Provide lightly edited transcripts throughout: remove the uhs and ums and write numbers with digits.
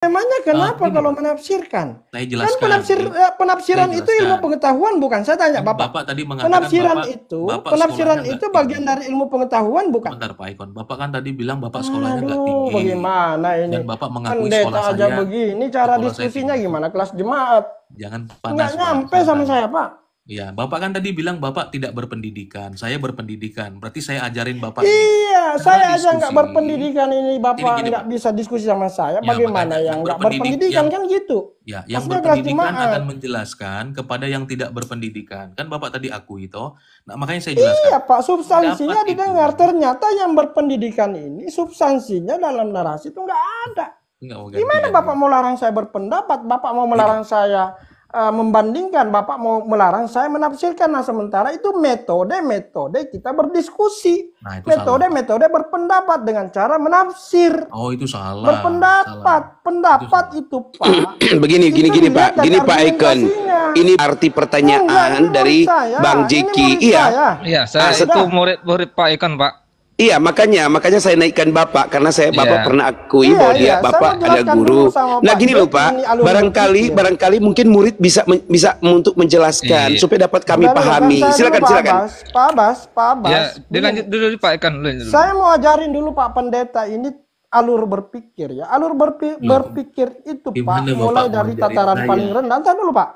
Emangnya kenapa Gini kalau Pak, menafsirkan? saya Kan jelaskan. Saya penafsiran itu ilmu jelaskan. pengetahuan, bukan? Saya tanya Kan Bapak. Bapak tadi mengatakan Penafsiran Bapak itu, Bapak penafsiran sekolahnya nggak itu tinggi. bagian dari ilmu pengetahuan, bukan? Sebentar Pak Ikon, Bapak kan tadi bilang Bapak sekolahnya nggak Aduh, tinggi. bagaimana ini? Dan Bapak mengakui sekolah Pendeta aja saya, begini, cara sekolah saya diskusinya tinggi. gimana? Kelas jemaat. Jangan Nggak panas Pak, nyampe sama santai. saya, Pak. Ya, Bapak kan tadi bilang Bapak tidak berpendidikan. Saya berpendidikan. Berarti saya ajarin Bapak nih. Iya, Cara saya aja nggak diskusi. berpendidikan ini, Bapak Gini nggak Pak. bisa diskusi sama saya. Ya, Bagaimana makanya yang yang nggak berpendidik berpendidikan kan gitu? ya, yang Aslinya kelas berpendidikan akan jemaat. menjelaskan kepada yang tidak berpendidikan. Kan Bapak tadi akui toh. Nah, makanya saya jelaskan. Iya Pak, Pendapat substansinya itu didengar. Ternyata yang berpendidikan ini substansinya dalam narasi itu nggak ada. enggak mau Gimana ganti-ganti. Bapak mau larang saya berpendapat? Bapak mau Gini, melarang saya membandingkan? Bapak mau melarang saya menafsirkan? Nah, sementara itu metode kita berdiskusi. nah itu salah. Metode berpendapat dengan cara menafsir. Oh, itu salah. Berpendapat. Salah. Pendapat itu Pak. Begini itu Pak, dilihat dari gini Pak Icon. argumentasinya. Ini arti pertanyaan Enggak, ini murid dari saya. Bang Ini Jeki. murid Iya. saya. Iya, saya Sudah. itu murid Pak Ikon, Pak. Iya, makanya saya naikkan Bapak karena Bapak Iya. pernah akui Iya, bahwa iya. Saya Bapak mau ada jelaskan guru. dulu sama Nah, Pak gini loh Jeki, Pak, ini alur berpikir. barangkali mungkin murid bisa untuk menjelaskan Iya. supaya dapat kami Udah, pahami. saya dulu, Silakan, Pak silakan. Abbas. Pak Abbas. Ya, Begini. dilanjut dulu Pak Ikon dulu. Saya mau ajarin dulu Pak Pendeta ini alur berpikir ya. Alur berpikir itu Pak Gimana Bapak mulai mau dari ajarin tataran saya? paling rendah. Ntar dulu Pak.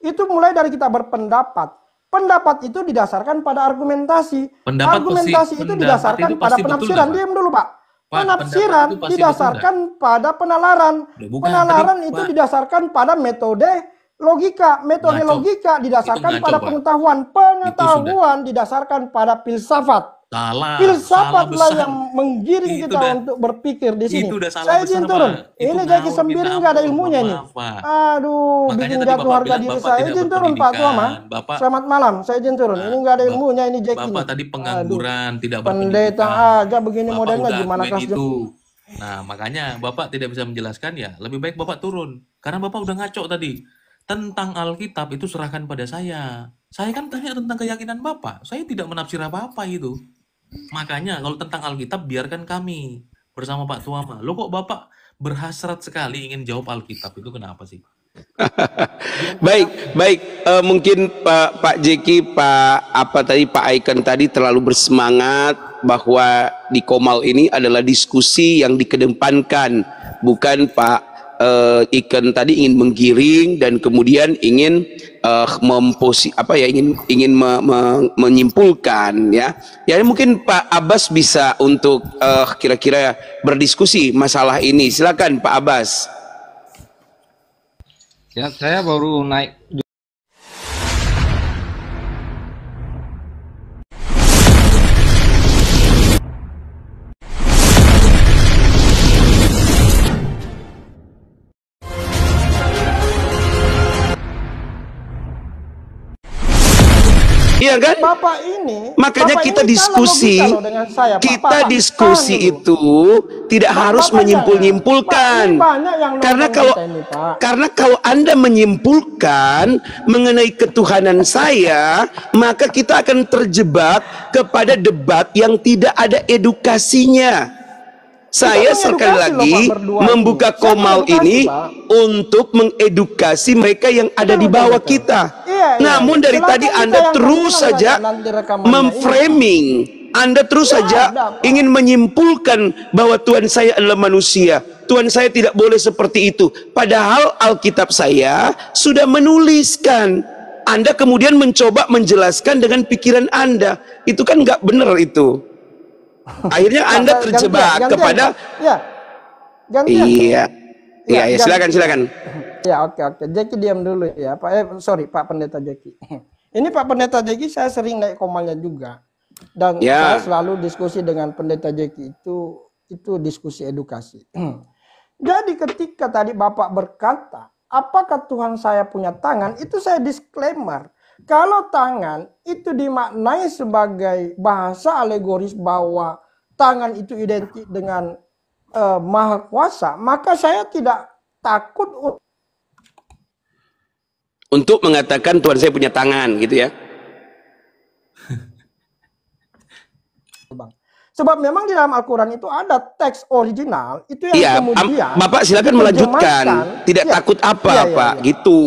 Itu mulai dari kita berpendapat. Pendapat itu didasarkan pada argumentasi. Argumentasi itu didasarkan pada penafsiran. Diam dulu Pak. Penafsiran didasarkan pada penalaran. Penalaran itu didasarkan pada metode logika. Metode logika didasarkan pada pengetahuan. Pengetahuan didasarkan pada filsafat. Salah. Filsafat lah besar. yang menggiring Itu kita udah- untuk berpikir di sini. Itu udah salah Saya besar, izin turun. Pak. Itu Ini Jaki ngawur, Sembiring minta nggak ada ampun, ilmunya mohon nih. maaf, Pak. Aduh, Makanya bikin tadi jatuh Bapak harga bilang diri Bapak saya. tidak Izin turun Pak Tuama. berpendidikan. Bapak- Selamat malam. Saya izin turun. Ini nggak ada ilmunya ini Jaki. Bapak nih. tadi pengangguran, tidak Pendeta berpendidikan. aja begini Bapak modelnya udah gimana akuin kelas itu. Nah, makanya Bapak tidak bisa menjelaskan ya. Lebih baik Bapak turun. Karena Bapak udah ngaco tadi. Tentang Alkitab itu serahkan pada saya. Saya kan tanya tentang keyakinan Bapak. Saya tidak menafsir apa-apa itu. Makanya kalau tentang Alkitab biarkan kami bersama Pak Tuama. Lo kok Bapak berhasrat sekali ingin jawab Alkitab itu kenapa sih? Baik. Mungkin Pak Jeki, Pak Icon tadi terlalu bersemangat bahwa di Komal ini adalah diskusi yang dikedepankan, bukan Pak Icon tadi ingin menggiring dan kemudian ingin menyimpulkan ya. Ya mungkin Pak Abbas bisa untuk kira-kira berdiskusi masalah ini. Silakan Pak Abbas. Ya, saya baru naik. Iya kan? Bapak ini, Makanya Bapak kita ini diskusi, salah logika loh dengan saya, Pak. kita Bapak, diskusi tahan dulu. itu tidak harus Bapak menyimpul-nyimpulkan. jangan. Pak, ini banyak yang Karena nonton kalau kita ini, Pak. karena kalau Anda menyimpulkan mengenai ketuhanan saya, maka kita akan terjebak kepada debat yang tidak ada edukasinya. Saya sekali lagi membuka Komal ini untuk mengedukasi mereka yang ada di bawah kita. Namun dari tadi Anda terus saja memframing, Anda terus saja ingin menyimpulkan bahwa Tuhan saya adalah manusia. Tuhan saya tidak boleh seperti itu. Padahal Alkitab saya sudah menuliskan. Anda kemudian mencoba menjelaskan dengan pikiran Anda. Itu kan nggak benar itu. Akhirnya Anda terjebak kepada iya, silakan. Ya, oke. Jeki diam dulu ya, Pak. Sorry, Pak Pendeta Jeki. Ini Pak Pendeta Jeki saya sering naik Komalnya juga. Dan saya selalu diskusi dengan Pendeta Jeki itu diskusi edukasi. Jadi ketika tadi Bapak berkata, apakah Tuhan saya punya tangan? Itu saya disclaimer. Kalau tangan itu dimaknai sebagai bahasa alegoris bahwa tangan itu identik dengan Maha Kuasa, maka saya tidak takut untuk mengatakan Tuhan saya punya tangan gitu ya. Sebab memang di dalam Al-Quran itu ada teks original itu yang Iya, kemudian Bapak silakan melanjutkan. diterjemahkan. Tidak Iya, takut apa, iya, iya, Pak? iya. Gitu.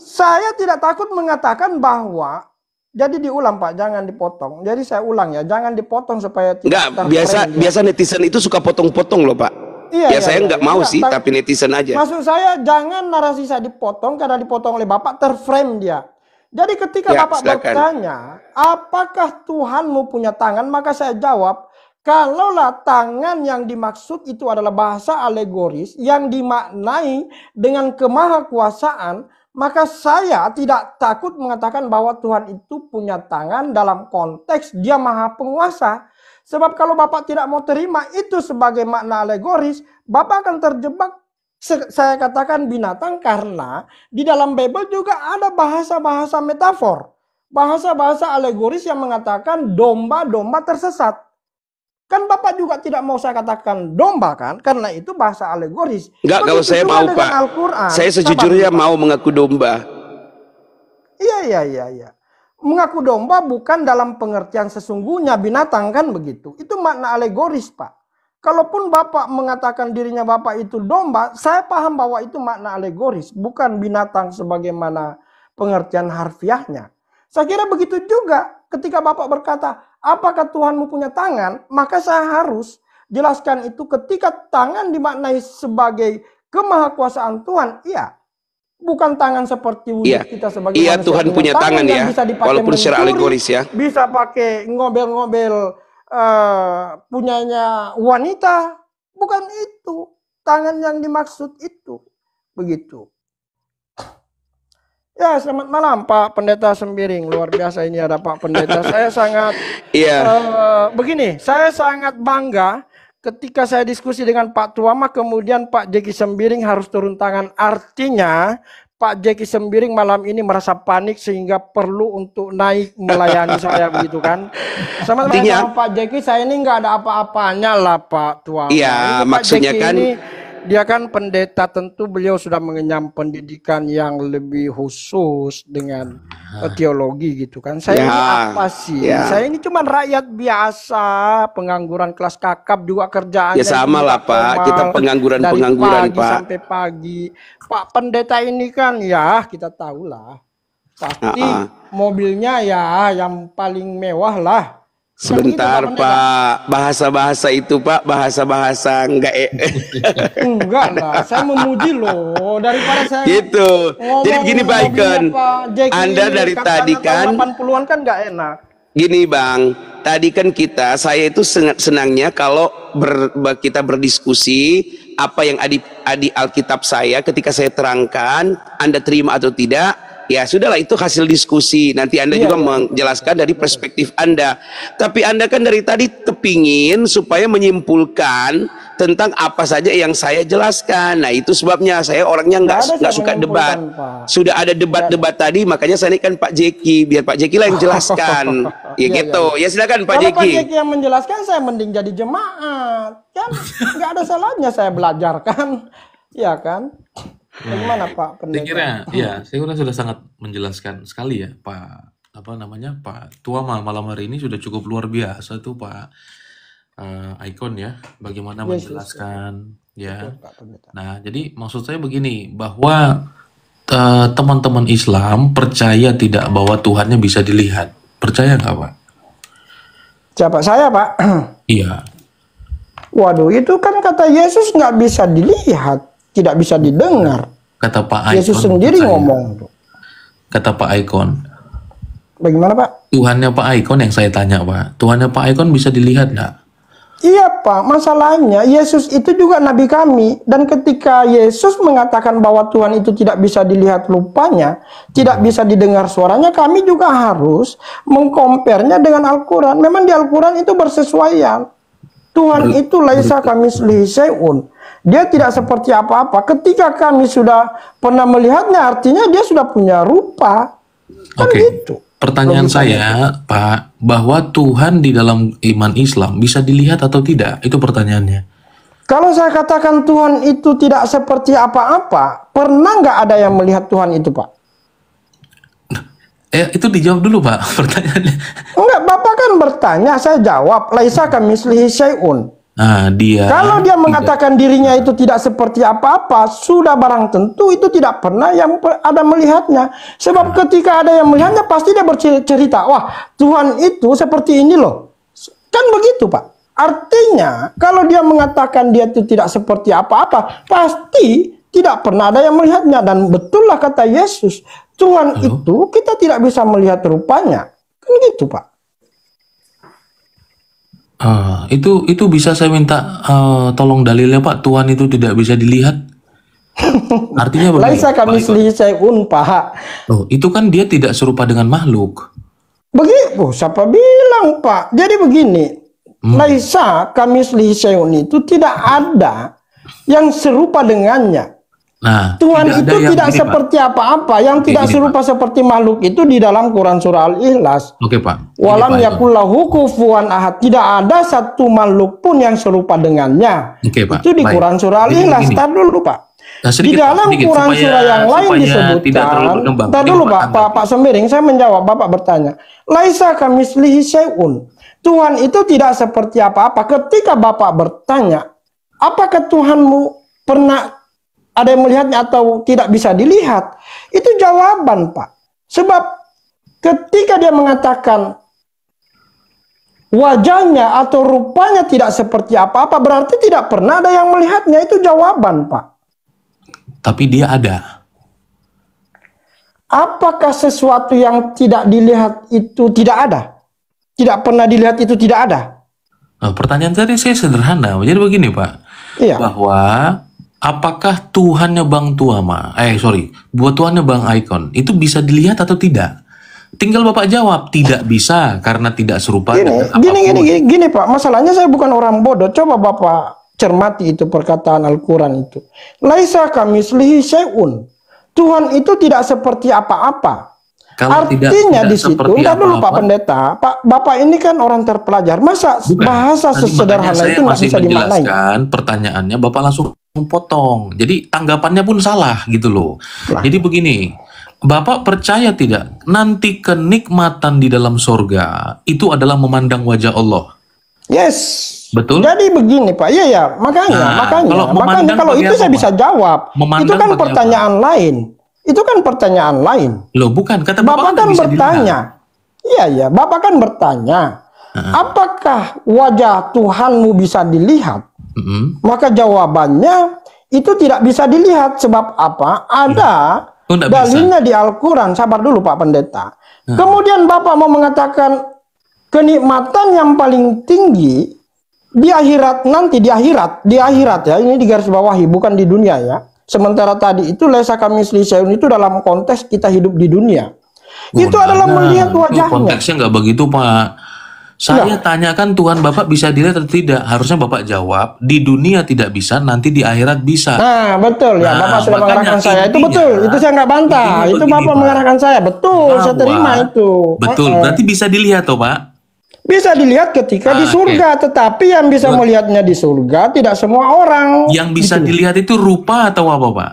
Saya tidak takut mengatakan bahwa, jadi diulang Pak, jangan dipotong. Jadi saya ulang ya, jangan dipotong supaya tidak Enggak, biasa netizen itu suka potong-potong loh, Pak. Iya, Ya iya, saya iya, nggak iya. mau Tidak, sih, tapi netizen aja. Maksud saya jangan narasi saya dipotong karena dipotong oleh Bapak, terframe dia. Jadi ketika Ya, Bapak silakan. bertanya, apakah Tuhanmu punya tangan? Maka saya jawab, kalaulah tangan yang dimaksud itu adalah bahasa alegoris yang dimaknai dengan kemahakuasaan, maka saya tidak takut mengatakan bahwa Tuhan itu punya tangan dalam konteks dia maha penguasa. Sebab kalau Bapak tidak mau terima itu sebagai makna alegoris, Bapak akan terjebak, saya katakan binatang, karena di dalam Bible juga ada bahasa-bahasa metafor. Bahasa-bahasa alegoris yang mengatakan domba-domba tersesat. Kan Bapak juga tidak mau saya katakan domba kan, karena itu bahasa alegoris. Enggak, kalau Begitu saya juga mau, dengan Pak. Al-Quran. Saya sejujurnya Sabar, Pak. mau mengaku domba. Iya. Mengaku domba bukan dalam pengertian sesungguhnya binatang kan begitu. Itu makna alegoris, Pak. Kalaupun Bapak mengatakan dirinya Bapak itu domba, saya paham bahwa itu makna alegoris, bukan binatang sebagaimana pengertian harfiahnya. Saya kira begitu juga ketika Bapak berkata, apakah Tuhanmu punya tangan? Maka saya harus jelaskan itu ketika tangan dimaknai sebagai kemahakuasaan Tuhan, iya. Bukan tangan seperti wujud Iya. kita sebagai Iya, manusia. Tuhan Dengan punya tangan yang ya, bisa dipakai walaupun secara mencuri, alegoris ya. bisa pakai ngobel-ngobel punyanya wanita. Bukan itu. Tangan yang dimaksud itu. Begitu. Ya, selamat malam Pak Pendeta Sembiring. Luar biasa ini ada Pak Pendeta. Saya sangat begini, saya sangat bangga ketika saya diskusi dengan Pak Tuama, kemudian Pak Jeki Sembiring harus turun tangan. Artinya Pak Jeki Sembiring malam ini merasa panik sehingga perlu untuk naik melayani saya begitu kan. Sama Pak Jeki, saya ini nggak ada apa-apanya lah Pak Tuama. Iya, Ini maksudnya Pak Jeki kan ini, dia kan pendeta, tentu beliau sudah mengenyam pendidikan yang lebih khusus dengan teologi gitu kan. Saya Ya, ini apa sih? ya. Saya ini cuma rakyat biasa, pengangguran kelas kakap juga kerjaannya. Ya sama lah Pak, kita pengangguran-pengangguran dari pagi Pak. sampai pagi. Pak Pendeta ini kan ya kita tahulah. Pasti mobilnya ya yang paling mewah lah. Sebentar Pak, bahasa-bahasa itu Pak, bahasa-bahasa enggak lah, saya memuji loh daripada saya gitu. Jadi begini Pak Icon, Anda dari tadi kan 80-an kan enggak enak. Gini Bang, tadi kan saya itu senangnya kalau kita berdiskusi apa yang di Alkitab saya ketika saya terangkan, Anda terima atau tidak. Ya sudahlah, itu hasil diskusi. Nanti Anda juga menjelaskan dari perspektif Anda. Tapi Anda kan dari tadi kepingin supaya menyimpulkan tentang apa saja yang saya jelaskan. Nah itu sebabnya saya orangnya nggak suka debat. Pak. Sudah ada debat-debat tadi, makanya saya naikkan Pak Jeki, biar Pak Jeki lah yang jelaskan. Ya gitu. Ya silakan Pak Kalau Jeki. Pak Jeki yang menjelaskan, saya mending jadi jemaat. Kan nggak ada salahnya saya belajar kan. Iya kan? Bagaimana Pak Pendeta? Saya kira sudah sangat menjelaskan sekali ya Pak Pak Tuama malam hari ini sudah cukup luar biasa tuh Pak Icon ya, bagaimana menjelaskan ya. Nah jadi maksud saya begini, bahwa teman-teman Islam percaya tidak bahwa Tuhannya bisa dilihat, percaya nggak Pak? Siapa? Saya Pak? Iya. Waduh, itu kan kata Yesus nggak bisa dilihat, tidak bisa didengar. Kata Pak Icon. Yesus sendiri ngomong. Kata Pak Icon. Bagaimana Pak? Tuhannya Pak Icon yang saya tanya Pak. Tuhannya Pak Icon bisa dilihat nggak? Iya Pak, masalahnya Yesus itu juga nabi kami. Dan ketika Yesus mengatakan bahwa Tuhan itu tidak bisa dilihat rupanya, tidak bisa didengar suaranya, kami juga harus mengkompernya dengan Al-Quran. Memang di Al-Quran itu bersesuaian. Tuhan itu laisa kamislihi syai'un. Dia tidak seperti apa-apa. Ketika kami sudah pernah melihatnya, artinya dia sudah punya rupa. Kan gitu. Pertanyaan saya, Pak, bahwa Tuhan di dalam iman Islam bisa dilihat atau tidak? Itu pertanyaannya. Kalau saya katakan Tuhan itu tidak seperti apa-apa, pernah nggak ada yang melihat Tuhan itu, Pak? Itu dijawab dulu Pak pertanyaannya. Enggak, Bapak kan bertanya, saya jawab. Laisa kamitslihi syai'un. Nah, dia Kalau dia tidak. mengatakan dirinya itu tidak seperti apa-apa, sudah barang tentu itu tidak pernah yang ada melihatnya. Sebab ketika ada yang melihatnya, pasti dia bercerita, wah Tuhan itu seperti ini loh. Kan begitu Pak. Artinya, kalau dia mengatakan dia itu tidak seperti apa-apa, pasti tidak pernah ada yang melihatnya. Dan betullah kata Yesus, Tuhan itu kita tidak bisa melihat rupanya. Kan gitu Pak. Itu bisa saya minta tolong dalilnya Pak, Tuhan itu tidak bisa dilihat. Artinya begini. Laisa Pak Iko. kamitslihi syai'un Pak. Itu kan dia tidak serupa dengan makhluk. Begitu, siapa bilang Pak? Jadi begini, laisa kamitslihi syai'un itu tidak ada yang serupa dengannya. Nah, Tuhan tidak ada itu yang tidak gini, Pak. seperti apa-apa. Yang Oke, tidak gini, serupa seperti makhluk itu di dalam Quran surah Al-Ikhlas. Oke Pak. Gini, Walam Pak Iko. yakul lahu kufuwan ahad. Tidak ada satu makhluk pun yang serupa dengannya. Oke, Pak. Itu di Baik. Quran surah Jadi Al-Ikhlas. begini. Tar dulu Pak. Nah, Di dalam Quran surah yang lain supaya tidak disebutkan. terlalu berkembang. Tar Ini dulu Bapak Pak, Pak Sembiring, saya menjawab. Bapak bertanya. Laisa kamitslihi syai'un. Tuhan itu tidak seperti apa-apa. Ketika Bapak bertanya, apakah Tuhanmu pernah ada yang melihatnya atau tidak bisa dilihat? Itu jawaban Pak. Sebab ketika dia mengatakan wajahnya atau rupanya tidak seperti apa-apa, berarti tidak pernah ada yang melihatnya. Itu jawaban Pak. Tapi dia ada. Apakah sesuatu yang tidak dilihat itu tidak ada? Tidak pernah dilihat itu tidak ada? Nah, pertanyaan tadi saya sederhana. Jadi begini Pak. Iya. Bahwa apakah Tuhannya Bang Tuama, buat Tuhannya Bang Icon, itu bisa dilihat atau tidak? Tinggal Bapak jawab, tidak bisa karena tidak serupa dengan apapun. Gini Pak, masalahnya saya bukan orang bodoh. Coba Bapak cermati itu perkataan Al-Quran itu. Laisa kamitslihi syai'un. Tuhan itu tidak seperti apa-apa. Kalau Artinya tidak di situ, seperti entar dulu Pak apa-apa. Pendeta, Bapak ini kan orang terpelajar. Masa Bukan. bahasa Tadi sesederhana makanya itu nggak saya bisa masih dimaknai? menjelaskan pertanyaannya, Bapak langsung potong. Jadi tanggapannya pun salah gitu loh. Lah. Jadi begini, Bapak percaya tidak nanti kenikmatan di dalam sorga itu adalah memandang wajah Allah? Yes. Betul? Jadi begini Pak, iya makanya, Nah, makanya kalau memandang kalau itu bagi saya apa, bisa Pak? jawab. Memandang Itu kan bagi pertanyaan lain. Itu kan pertanyaan lain. Loh bukan, kata Bapak kan bisa bertanya. dilihat. Iya, Bapak kan bertanya. Apakah wajah Tuhanmu bisa dilihat? Mm-mm. Maka jawabannya itu tidak bisa dilihat. Sebab apa? Ada Oh, nggak dalilnya di Al-Quran. Sabar dulu Pak Pendeta. Kemudian Bapak mau mengatakan kenikmatan yang paling tinggi di akhirat nanti, di akhirat ya, ini di garis bawahi, bukan di dunia ya. Sementara tadi itu laisa kamitslihi syai'un itu dalam konteks kita hidup di dunia. Itu adalah melihat wajahnya. Konteksnya nggak begitu Pak. Saya tanyakan Tuhan Bapak bisa dilihat atau tidak. Harusnya Bapak jawab, di dunia tidak bisa, nanti di akhirat bisa. Nah, betul ya. Nah, Bapak sudah makanya mengarahkan saya. Itu intinya- betul. Itu saya nggak bantah. intinya Itu begini, Bapak Pak. mengarahkan saya. Betul, saya Bahwa- terima itu. Betul, berarti bisa dilihat toh Pak? Bisa dilihat ketika di Oke. surga, tetapi yang bisa melihatnya di surga tidak semua orang. Yang bisa Gitu. dilihat itu rupa atau apa Pak?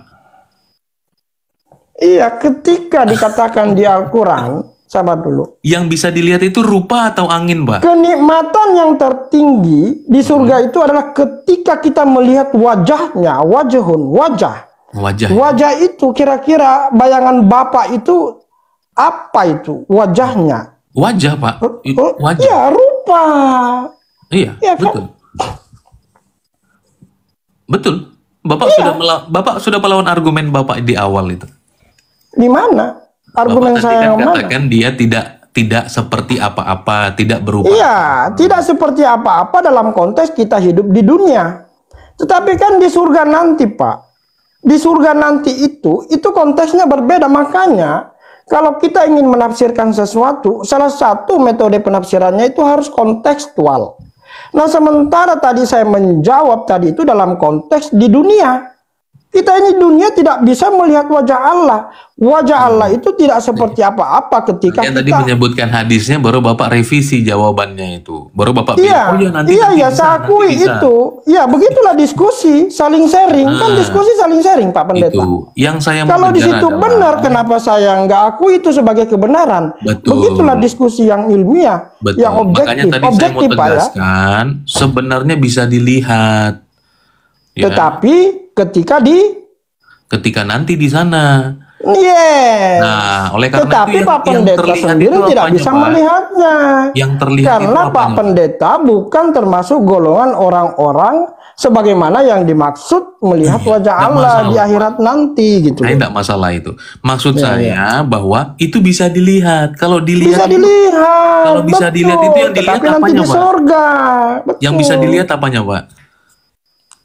Iya, ketika dikatakan di Al-Quran, sabar dulu. Yang bisa dilihat itu rupa atau angin Pak? Kenikmatan yang tertinggi di surga itu adalah ketika kita melihat wajahnya, wajah. Wajah. Wajah itu kira-kira bayangan Bapak itu apa itu wajahnya? Wajah Pak? Wajah. Ya, rupa. Iya, Ya, kan? betul. Betul. Bapak sudah melawan argumen Bapak di awal itu. Di mana? Argumen Bapak tadi saya kan yang mana? katakan dia tidak seperti apa-apa, tidak berupa. Iya, tidak seperti apa-apa dalam konteks kita hidup di dunia. Tetapi kan di surga nanti, Pak. Di surga nanti itu konteksnya berbeda. Makanya kalau kita ingin menafsirkan sesuatu, salah satu metode penafsirannya itu harus kontekstual. Nah, sementara tadi saya menjawab tadi itu dalam konteks di dunia. Kita ini dunia tidak bisa melihat wajah Allah. Wajah Allah itu tidak seperti apa-apa ketika Yang tadi kita... menyebutkan hadisnya, baru Bapak revisi jawabannya itu. Baru Bapak bilang, Iya, nanti iya, bisa, saya akui nanti bisa. itu. Ya, begitulah diskusi, saling sharing. Kan diskusi saling sharing, Pak Pendeta. Itu. Yang saya mau Kalau di kejar situ adalah- benar, kenapa saya nggak akui itu sebagai kebenaran? Betul. Begitulah diskusi yang ilmiah, Betul. yang Makanya objektif. tadi saya mau Objektif, Pak, ya. tegaskan, sebenarnya bisa dilihat. Ya. Tetapi Ketika nanti di sana. yes. Nah, oleh karena Tetapi itu Pak Pendeta terlihat sendiri itu tidak apanya, bisa Pak? melihatnya. Yang terlihat Karena itu Pak apanya? Pendeta bukan termasuk golongan orang-orang sebagaimana yang dimaksud melihat wajah nggak Allah masalah, di akhirat nanti gitu. Saya tidak masalah itu. Maksud Ya, saya bahwa itu bisa dilihat. Kalau Bisa dilihat, dilihat. Kalau bisa betul. dilihat itu yang dilihat Tetapi nanti apanya, di Pak? surga. Betul. yang bisa dilihat apanya, Pak?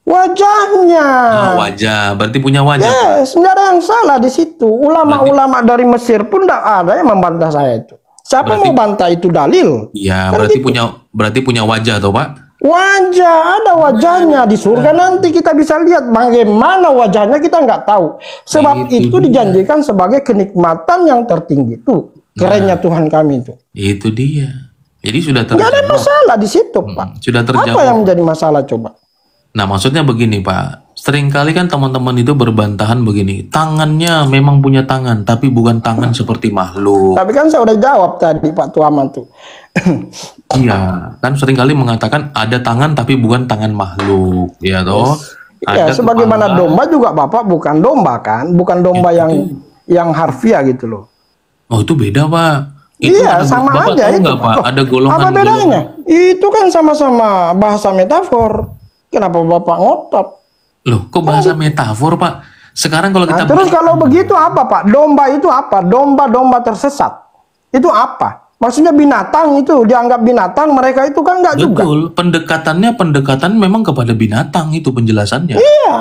Wajahnya. Oh, wajah. Berarti punya wajah. Pak. Yes, nggak ada yang salah di situ. Ulama-ulama dari Mesir pun tidak ada yang membantah saya itu. Siapa Berarti- mau bantah itu dalil? Iya, Kan berarti gitu. punya wajah toh, Pak? Wajah, ada wajahnya di surga nanti kita bisa lihat bagaimana wajahnya kita nggak tahu. Sebab Itu itu dijanjikan sebagai kenikmatan yang tertinggi itu. Kerennya Tuhan kami itu. Itu dia. Jadi sudah Nggak ada terjawab. masalah di situ, Pak. Sudah Apa terjawab. yang menjadi masalah coba? Nah, maksudnya begini, Pak. Seringkali kan teman-teman itu berbantahan begini. Tangannya memang punya tangan, tapi bukan tangan seperti makhluk. Tapi kan saya udah jawab tadi Pak Tuaman tuh. Iya, kan seringkali mengatakan ada tangan tapi bukan tangan makhluk, ya toh? Ya, Ada sebagaimana kepala. domba juga Bapak bukan domba kan, bukan domba yang harfiah gitu loh. Oh, itu beda, Pak. Itu Iya, ada, sama Bapak aja tahu itu. nggak, Pak? Loh, Ada golongan. apa bedanya? Itu kan sama-sama bahasa metafor. Kenapa Bapak ngotot? Loh, kok bahasa metafor, Pak? Sekarang kalau Nah, kita terus kalau begitu apa Pak? Domba itu apa? Domba-domba tersesat. Itu apa? Maksudnya binatang itu dianggap binatang, mereka itu kan enggak juga. betul, pendekatan memang kepada binatang itu penjelasannya. Iya.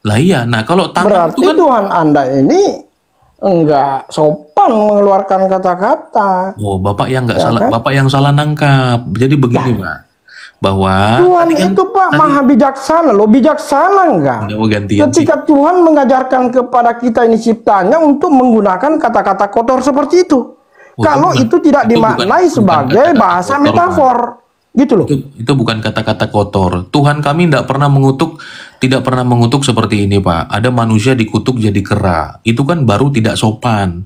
Lah iya. Nah, kalau tangan Berarti itu kan Tuhan Anda ini enggak sopan mengeluarkan kata-kata. oh, Bapak yang nggak Ya salah, kan? Bapak yang salah nangkap. Jadi begini, Pak. Bahwa Tuhan tadi kan- itu Pak maha bijaksana loh, bijaksana enggak? Nggak mau gantian sih. Ketika Tuhan mengajarkan kepada kita ini ciptaannya untuk menggunakan kata-kata kotor seperti itu. Oh, Kalau itu bukan- itu tidak itu bukan- dimaknai bukan sebagai kata-kata bahasa kotor, metafor. Gitu loh. Itu bukan kata-kata kotor. Tuhan kami tidak pernah mengutuk seperti ini, Pak. Ada manusia dikutuk jadi kera. Itu kan baru tidak sopan.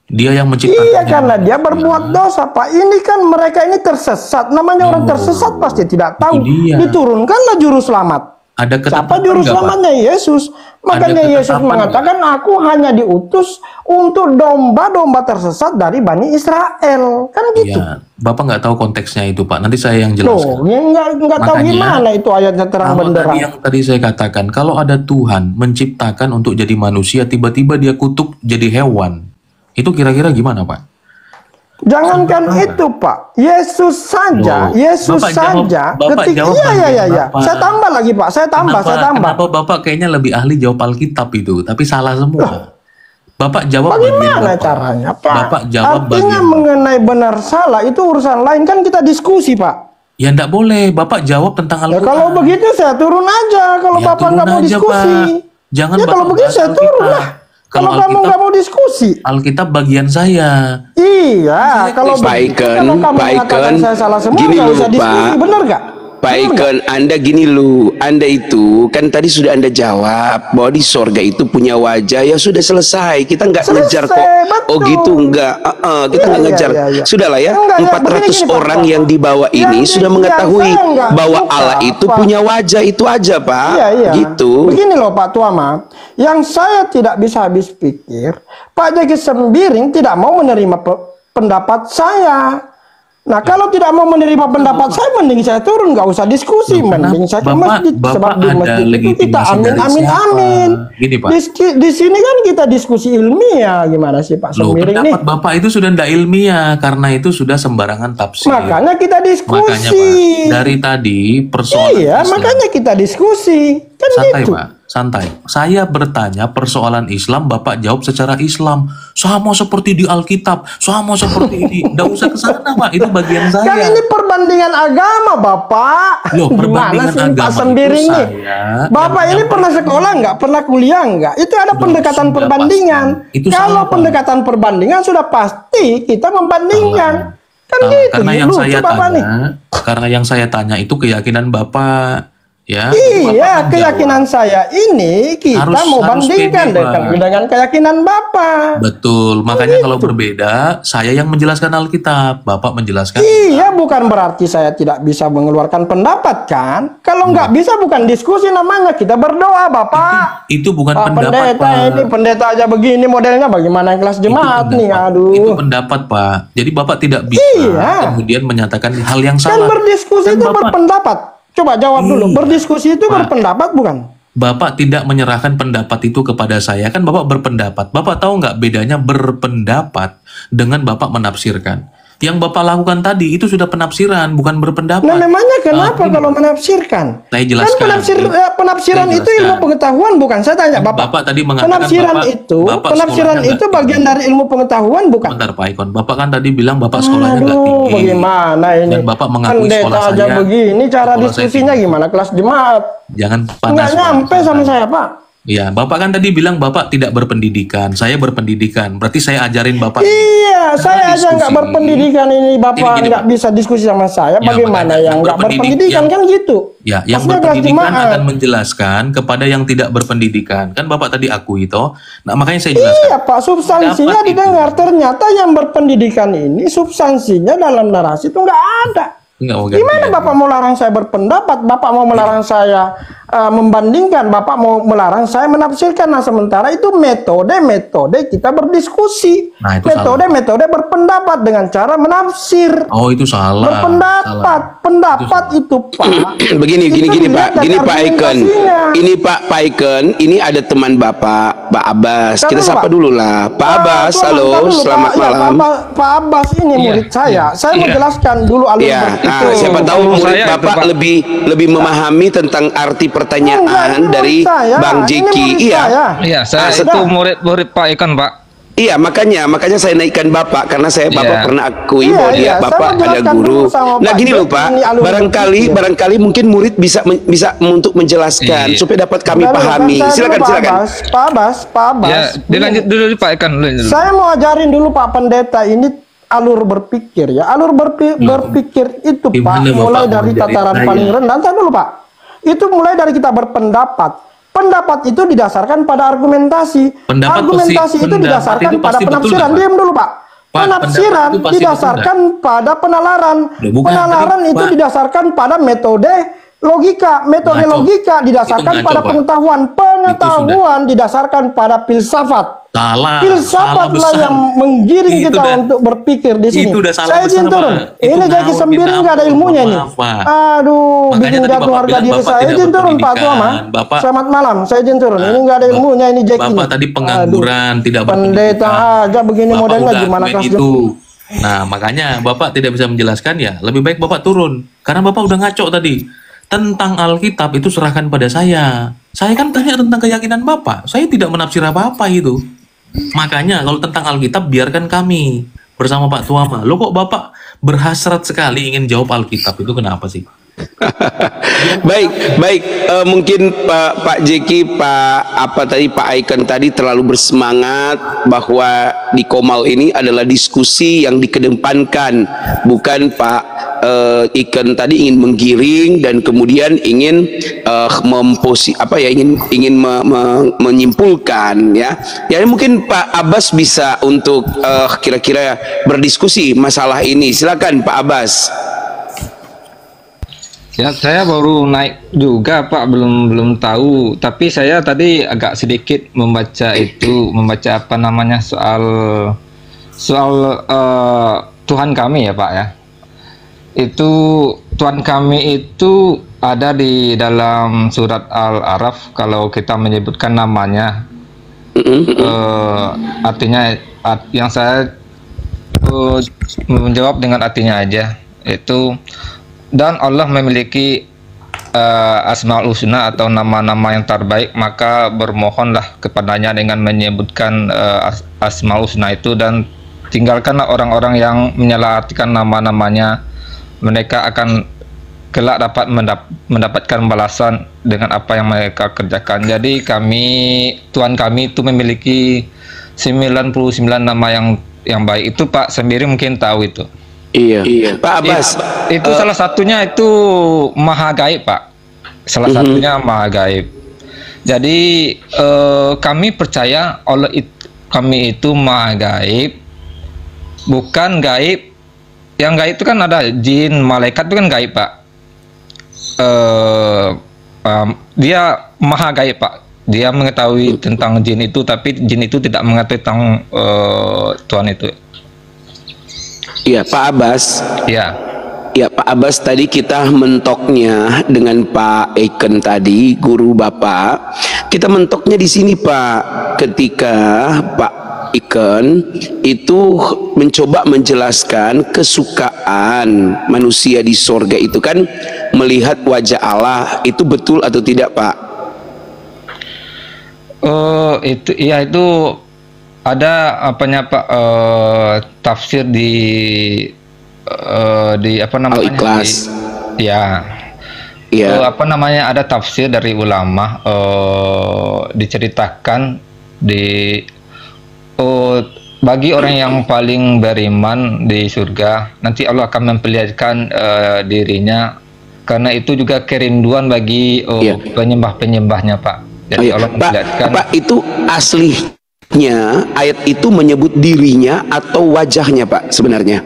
Dia yang menciptakan. Iya, karena dia berbuat dosa, Pak. Ini kan mereka ini tersesat. Namanya orang tersesat pasti tidak tahu. dia. Diturunkanlah juru selamat. Ada Siapa ketetapan juru nggak, Pak? selamatnya? Yesus. Makanya Ada Yesus ketetapan mengatakan, aku hanya diutus untuk domba-domba tersesat dari Bani Israel. Kan gitu. Iya, Bapak nggak tahu konteksnya itu, Pak. Nanti saya yang Loh, jelaskan. ya nggak tahu Makanya, gimana itu ayatnya terang Kalau benderang. tadi saya katakan, kalau ada Tuhan menciptakan untuk jadi manusia, tiba-tiba dia kutuk jadi hewan. Itu kira-kira gimana, Pak? Jangankan itu, Pak. Yesus saja, Loh, Yesus Bapak jawab- saja. Bapak jawab Iya. bagian Bapak. Saya tambah lagi, Pak. Saya tambah. Kenapa Bapak kayaknya lebih ahli jawab Alkitab itu, tapi salah semua. Bapak jawab bagian Bagaimana Bapak. caranya, Pak? Bapak jawab Artinya bagian mengenai benar salah itu urusan lain, kan kita diskusi, Pak. Ya enggak boleh, Bapak jawab tentang Ya Al-Quran. kalau begitu saya turun aja. Kalau Ya, Bapak turun nggak mau aja, diskusi, Pak. Jangan ya kalau Bapak begitu bahas saya turun Alkitab. lah. Kalau Kalau kamu Alkitab- nggak mau diskusi, Alkitab bagian saya. iya. Kalau Pak begitu, Iken, kalau kamu Pak mengatakan Iken, saya salah semua, gini nggak loh, usah diskusi, Pak. benar nggak? Pak Iken, Anda gini lu, Anda itu kan tadi sudah Anda jawab bahwa di sorga itu punya wajah, ya sudah selesai. Kita nggak Selesai, ngejar kok. Oh betul. gitu enggak. Kita nggak Iya, ngejar. iya. Sudahlah ya, Enggak, 400 begini, Pak. orang yang di bawah ini Yang sudah yang mengetahui saya nggak bahwa suka, Allah itu Pak. punya wajah, itu aja Pak. Iya. Gitu. Begini loh Pak Tuama, yang saya tidak bisa habis pikir, Pak Jeki Sembiring tidak mau menerima pendapat saya. Nah kalau tidak mau menerima pendapat saya, mending saya turun, nggak usah diskusi, Loh, mending saya ke masjid. Bapak Sebab di ada masjid itu kita legitimasi amin, dari amin, siapa? amin. Gini, Pak. Di sini kan kita diskusi ilmiah, gimana sih Pak Loh, Sembiring nih? pendapat Bapak itu sudah tidak ilmiah karena itu sudah sembarangan tafsir. Makanya kita Makanya, diskusi. Pak, dari tadi persoalan Iya, Islam. makanya kita diskusi. Kan santai, gitu. Pak. santai. Saya bertanya persoalan Islam, Bapak jawab secara Islam. Sama seperti di Alkitab, sama seperti ini. Nggak usah ke sana, Pak. Itu bagian Kan saya. ini perbandingan agama, Bapak. Loh, perbandingan Gimana sih Pak agama Sembiring itu nih? saya Bapak yang ini pernah sekolah nggak? Pernah kuliah nggak? Itu ada pendekatan sudah perbandingan. pasti. Itu Kalau salah, Pak. pendekatan perbandingan sudah pasti kita membandingkan. Kan Salah. gitu. Karena yang lucu saya Bapak nih. tanya, karena yang saya tanya itu keyakinan Bapak. Ya, Iya, Bapak keyakinan menjawab. saya ini kita mau Harus bandingkan pede, Pak. dengan keyakinan Bapak. Betul, makanya kalau berbeda, saya yang menjelaskan Alkitab, Bapak menjelaskan. Iya, bukan berarti saya tidak bisa mengeluarkan pendapat kan? Kalau nggak bisa bukan diskusi namanya, kita berdoa Bapak. Itu bukan Pak pendapat, pendeta Pak. ini pendeta aja begini modelnya bagaimana yang kelas jemaat Itu nih, pendapat. Itu aduh. pendapat, Pak. Jadi Bapak tidak bisa Iya. kemudian menyatakan hal yang Kan salah. berdiskusi Kan itu Bapak- berpendapat. Coba jawab dulu, Iya, berdiskusi itu Pak. berpendapat bukan? Bapak tidak menyerahkan pendapat itu kepada saya, kan Bapak berpendapat. Bapak tahu nggak bedanya berpendapat dengan Bapak menafsirkan? Yang Bapak lakukan tadi itu sudah penafsiran, bukan berpendapat. Nah, memangnya kenapa begini, kalau menafsirkan? Saya jelaskan. Kan penafsiran Saya itu ilmu jelaskan. pengetahuan bukan? Saya tanya Bapak. Bapak tadi mengatakan penafsiran Bapak penafsiran sekolahnya itu nggak bagian dari ilmu pengetahuan bukan? Bentar Pak Ikon, Bapak kan tadi bilang Bapak sekolahnya nggak Aduh, tinggi. bagaimana ini? Dan Bapak mengakui Pendeta sekolah aja saya. begini cara sekolah saya diskusinya tinggi. gimana kelas jemaat? Jangan panas. Nggak Pak. nyampe sama saya, Pak. Ya, Bapak kan tadi bilang Bapak tidak berpendidikan. Saya berpendidikan. Berarti saya ajarin Bapak. Iya, saya aja nggak diskusi. berpendidikan ini Bapak Gini, nggak Pak. bisa diskusi sama saya. Ya, Bagaimana makanya yang nggak berpendidikan kan gitu? Ya, yang Maksudnya kelas berpendidikan jemaat. akan menjelaskan kepada yang tidak berpendidikan. Kan Bapak tadi akui toh. Nah, makanya saya jelaskan. Iya Pak, substansinya Pendapat didengar. Ternyata yang berpendidikan ini substansinya dalam narasi itu nggak ada. Nggak mau ganti Gimana lagi. Bapak mau larang saya berpendapat? Bapak mau melarang saya membandingkan? Bapak mau melarang saya menafsirkan? Nah sementara itu metode kita berdiskusi. Nah, itu Metode berpendapat dengan cara menafsir. Oh, itu salah. Berpendapat. Salah. Pendapat itu Pak. Begini, Itu gini dilihat Pak, dari gini Pak Icon. argumentasinya. Ini Pak Icon, ini ada teman Bapak, Pak Abbas. Ntar Kita dulu, sapa Pak. dulu lah. Pak Abbas, Tuan, halo, ntar dulu, selamat Pak. Ya, malam. Pak Abbas ini Iya, murid saya. Saya mau Iya. jelaskan dulu alur Ya, berpikir. siapa tahu Itu murid saya itu, Bapak Pak. lebih memahami tentang arti Enggak, pertanyaan ini murid dari saya. Bang Ini Jeki. murid Iya. saya. Iya, saya Ah, itu murid Pak Ikon, Pak. Iya, makanya saya naikkan Bapak karena Bapak Iya. pernah akui Iya, bahwa iya, dia saya Bapak mau ada jelaskan guru. dulu sama Nah, Pak gini loh Jeki, Pak, ini alur berpikir. barangkali mungkin murid bisa untuk menjelaskan Iya. supaya dapat kami Udah, pahami. saya dulu, Silakan, Pak silakan. Abbas. Pak Abbas. Ya, dilanjut dulu Pak Ikon dulu. Saya mau ajarin dulu Pak Pendeta ini alur berpikir ya. Alur berpikir itu Pak Gimana, Bapak mulai mau dari jadi tataran saya? paling rendah. Ntar dulu Pak. Itu mulai dari kita berpendapat. Pendapat itu didasarkan pada argumentasi. Pendapat Argumentasi pasti- itu pendapat didasarkan itu pada pasti betul, penafsiran. Pak. Diam dulu Pak. Pak, Penafsiran pendapat itu pasti didasarkan pada penalaran. Loh, bukan, Penalaran tadi, itu Pak. didasarkan pada metode logika. Metode Ngaco. logika didasarkan Itu ngaco, pada Pak. pengetahuan. Pengetahuan didasarkan pada filsafat. Salah. Filsafat lah besar. yang menggiring Itu kita udah- untuk berpikir di sini. itu udah salah Saya izin besar, turun. Pak. Itu Ini Jeki ngawur, Sembiring minta nggak ada ampun, ilmunya nih. maaf, Pak. Aduh, Makanya bikin tadi jatuh Bapak harga bilang diri Bapak saya. tidak Izin turun Pak Tuama. berpendidikan. Bapak- Selamat malam. Saya izin turun. Ini nggak ada ilmunya ini Jeki. Bapak nih. tadi pengangguran, Aduh. tidak Pendeta berpendidikan. aja begini Bapak modelnya udah gimana akuin kelas itu. Nah, makanya Bapak tidak bisa menjelaskan ya. Lebih baik Bapak turun. Karena Bapak udah ngaco tadi. Tentang Alkitab itu serahkan pada saya. Saya kan tanya tentang keyakinan Bapak. Saya tidak menafsir apa-apa itu. Makanya kalau tentang Alkitab biarkan kami bersama Pak Tuama. Lo kok Bapak berhasrat sekali ingin jawab Alkitab itu kenapa sih? Baik. Mungkin Pak Jeki, Pak Icon tadi terlalu bersemangat bahwa di Komal ini adalah diskusi yang dikedepankan, bukan Pak Icon tadi ingin menggiring dan kemudian ingin menyimpulkan ya. Ya mungkin Pak Abbas bisa untuk kira-kira berdiskusi masalah ini. Silakan Pak Abbas. Ya, saya baru naik juga Pak, belum tahu. Tapi saya tadi agak sedikit membaca apa namanya soal Tuhan kami ya Pak ya. Itu Tuhan kami itu ada di dalam surat Al-A'raf. Kalau kita menyebutkan namanya, artinya yang saya menjawab dengan artinya aja itu. Dan Allah memiliki Asmaul Husna atau nama-nama yang terbaik, maka bermohonlah kepadanya dengan menyebutkan Asmaul Husna itu, dan tinggalkanlah orang-orang yang menyalahartikan nama-namanya. Mereka akan kelak dapat mendapatkan balasan dengan apa yang mereka kerjakan. Jadi Tuhan kami itu memiliki 99 nama yang baik. Itu Pak sendiri mungkin tahu itu. Iya. Pak Abbas, Itu salah satunya itu maha gaib, Pak. Salah satunya maha gaib. Jadi kami percaya kami itu maha gaib, bukan gaib. Yang gaib itu kan ada jin, malaikat itu kan gaib, Pak. Dia maha gaib, Pak. Dia mengetahui tentang jin itu, tapi jin itu tidak mengetahui tentang Tuhan itu. Iya, Pak Abbas. Ya. Ya, Pak Abbas, tadi kita mentoknya dengan Pak Eken tadi, guru Bapak. Kita mentoknya di sini, Pak. Ketika Pak Eken itu mencoba menjelaskan kesukaan manusia di sorga itu kan melihat wajah Allah, itu betul atau tidak, Pak? Oh, itu ada apanya, Pak, tafsir di apa namanya, Al-Ikhlas. Apa namanya, ada tafsir dari ulama, diceritakan bagi orang yang paling beriman di surga nanti Allah akan memperlihatkan dirinya, karena itu juga kerinduan bagi penyembah-penyembahnya, Pak. Jadi Allah memperlihatkan. Pak, itu aslinya ayat itu menyebut dirinya atau wajahnya, Pak, sebenarnya?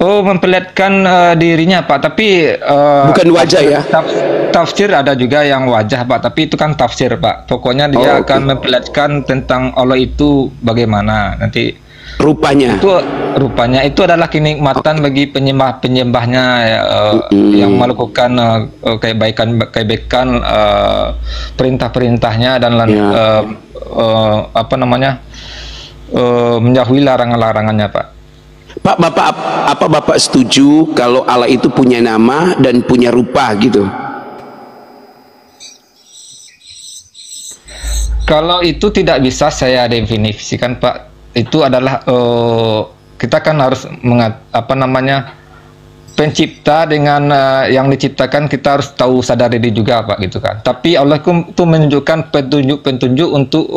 Memperlihatkan dirinya, Pak, tapi bukan wajah ya. Tafsir ada juga yang wajah, Pak, tapi itu kan tafsir, Pak. Pokoknya dia akan memperlihatkan tentang Allah itu bagaimana nanti rupanya. Rupanya itu adalah kenikmatan bagi penyembah-penyembahnya yang melakukan kebaikan perintah-perintahnya dan menjauhi larangan-larangannya, Pak. Pak, Bapak setuju kalau Allah itu punya nama dan punya rupa gitu? Kalau itu tidak bisa saya definisikan, Pak. Itu adalah kita kan harus pencipta dengan yang diciptakan, kita harus tahu sadar diri juga, Pak, gitu kan. Tapi Allah itu menunjukkan petunjuk untuk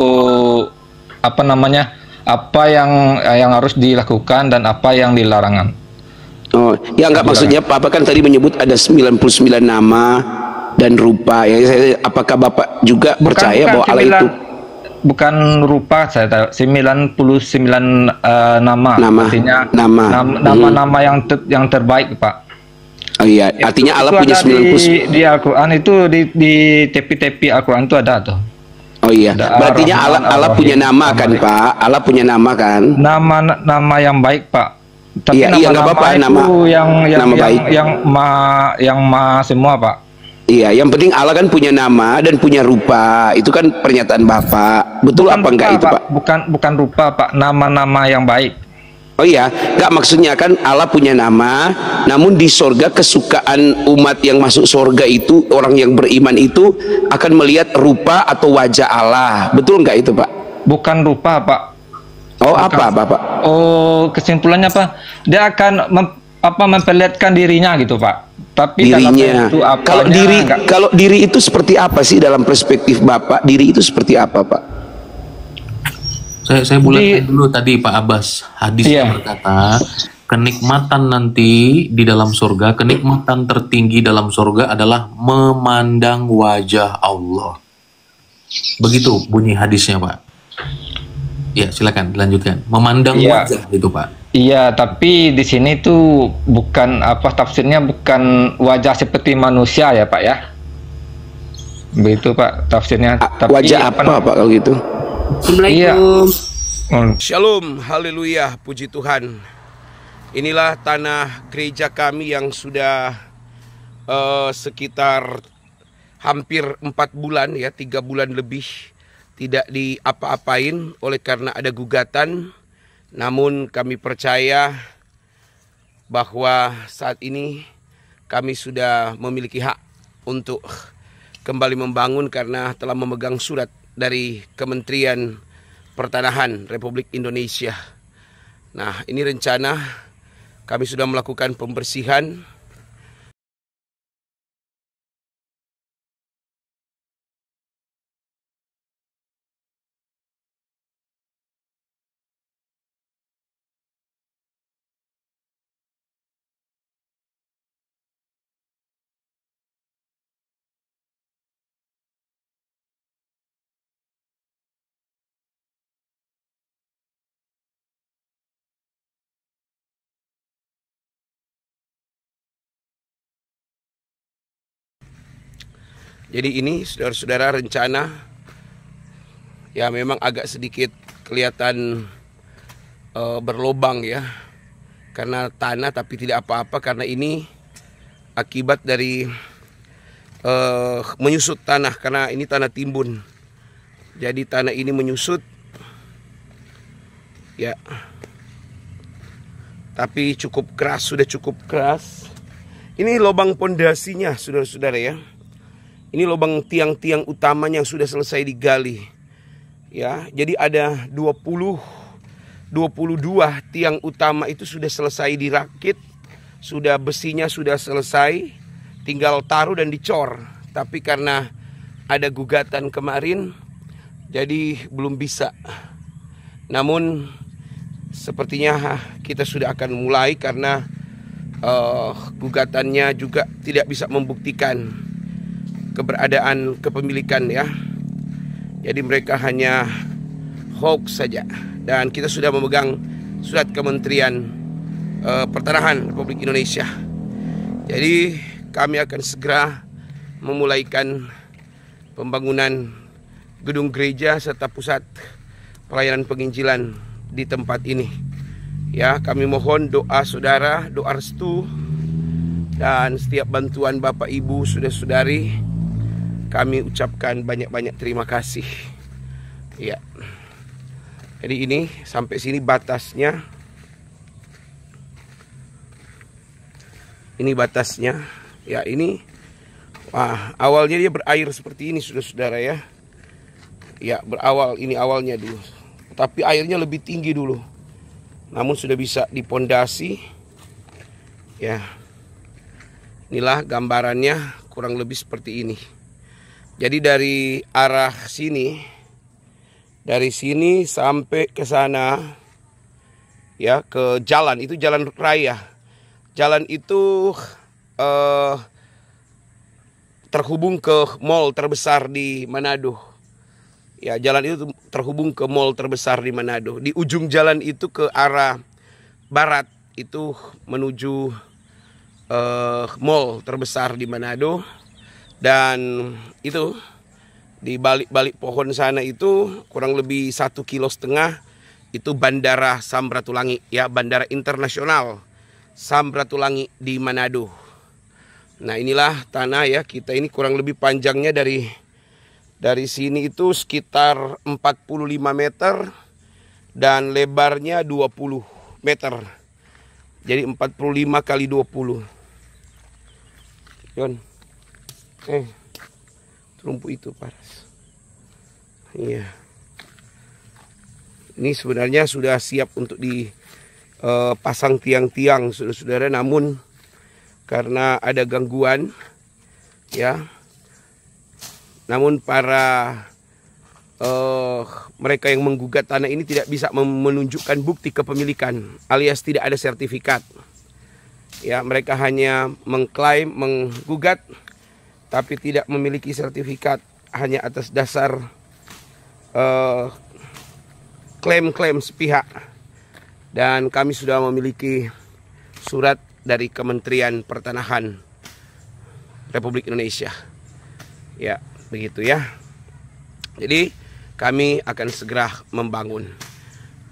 apa yang harus dilakukan dan apa yang dilarangan. Oh, ya enggak, maksudnya Bapak kan tadi menyebut ada 99 nama dan rupa. Ya, apakah Bapak juga percaya bahwa Allah itu bukan rupa, saya tahu 99 nama. Artinya nama-nama yang terbaik, Pak. Oh iya, artinya Allah punya 99 di Al-Qur'an itu, di tepi-tepi Al-Qur'an itu ada tuh. Oh iya, berarti Allah punya nama kan, Pak? Allah punya nama kan? Nama yang baik, Pak. Tapi iya, nggak apa-apa, nama baik. Yang ma semua, Pak. Iya, yang penting Allah kan punya nama dan punya rupa. Itu kan pernyataan Bapak. Betul apa enggak itu, Pak? Bukan rupa, Pak. Nama-nama yang baik. Oh iya, enggak, maksudnya kan Allah punya nama, namun di sorga kesukaan umat yang masuk sorga itu, orang yang beriman itu akan melihat rupa atau wajah Allah. Betul enggak itu, Pak? Bukan rupa, Pak. Oh, apa, Bapak? Kesimpulannya apa? Dia akan memperlihatkan dirinya gitu, Pak. Tapi dirinya. Kalau diri itu seperti apa sih dalam perspektif Bapak? Diri itu seperti apa, Pak? Saya bulatkan dulu tadi, Pak Abbas. Hadisnya berkata, kenikmatan nanti di dalam surga, kenikmatan tertinggi dalam surga adalah memandang wajah Allah. Begitu bunyi hadisnya, Pak. Ya, silakan dilanjutkan. Memandang wajah itu, Pak. Iya, tapi di sini tuh bukan tafsirnya bukan wajah seperti manusia ya, Pak ya. Begitu, Pak, tafsirnya. Tapi wajah apa, Pak, kalau gitu? Assalamualaikum. Shalom, haleluya, puji Tuhan. Inilah tanah gereja kami yang sudah sekitar hampir 4 bulan ya, 3 bulan lebih tidak diapa-apain oleh karena ada gugatan. Namun kami percaya bahwa saat ini kami sudah memiliki hak untuk kembali membangun karena telah memegang surat dari Kementerian Pertanahan Republik Indonesia. Nah, ini rencana kami sudah melakukan pembersihan. Jadi ini saudara-saudara rencana ya memang agak sedikit kelihatan berlobang ya karena tanah, tapi tidak apa-apa karena ini akibat dari menyusut tanah karena ini tanah timbun. Jadi tanah ini menyusut ya, tapi cukup keras, sudah cukup keras. Ini lubang pondasinya saudara-saudara ya. Ini lubang tiang-tiang utamanya yang sudah selesai digali. Ya, jadi ada 22 tiang utama itu sudah selesai dirakit, sudah besinya sudah selesai, tinggal taruh dan dicor. Tapi karena ada gugatan kemarin, jadi belum bisa. Namun sepertinya kita sudah akan mulai karena gugatannya juga tidak bisa membuktikan keberadaan kepemilikan ya. Jadi mereka hanya hoax saja. Dan kita sudah memegang surat Kementerian Pertanahan Republik Indonesia. Jadi kami akan segera memulaikan pembangunan gedung gereja serta pusat pelayanan penginjilan di tempat ini. Ya, kami mohon doa saudara, doa restu dan setiap bantuan Bapak Ibu, saudara-saudari. Kami ucapkan banyak-banyak terima kasih. Ya. Jadi ini sampai sini batasnya. Ini batasnya. Ya, ini wah, awalnya dia berair seperti ini saudara-saudara ya. Ya, berawal ini awalnya dulu. Tapi airnya lebih tinggi dulu. Namun sudah bisa dipondasi. Ya. Inilah gambarannya kurang lebih seperti ini. Jadi dari arah sini, dari sini sampai ke sana, ya ke jalan, itu jalan raya. Jalan itu terhubung ke mall terbesar di Manado. Ya, jalan itu terhubung ke mall terbesar di Manado. Di ujung jalan itu ke arah barat itu menuju mall terbesar di Manado. Dan itu di balik-balik pohon sana itu kurang lebih 1,5 kilo itu Bandara Samratulangi ya, Bandara Internasional Samratulangi di Manado. Nah, inilah tanah ya kita ini kurang lebih panjangnya dari sini itu sekitar 45 meter dan lebarnya 20 meter. Jadi 45 kali 20. Yon. Terumpu itu paras. Iya. Ini sebenarnya sudah siap untuk dipasang tiang-tiang saudara-saudara, namun karena ada gangguan ya. Namun para mereka yang menggugat tanah ini tidak bisa menunjukkan bukti kepemilikan alias tidak ada sertifikat. Ya, mereka hanya mengklaim menggugat tapi tidak memiliki sertifikat, hanya atas dasar klaim-klaim sepihak. Dan kami sudah memiliki surat dari Kementerian Pertanahan Republik Indonesia. Ya, begitu ya. Jadi kami akan segera membangun.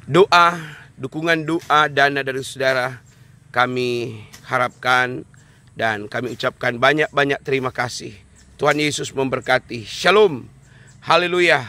Doa, dukungan doa, dana dari saudara kami harapkan. Dan kami ucapkan banyak-banyak terima kasih. Tuhan Yesus memberkati. Shalom. Haleluya.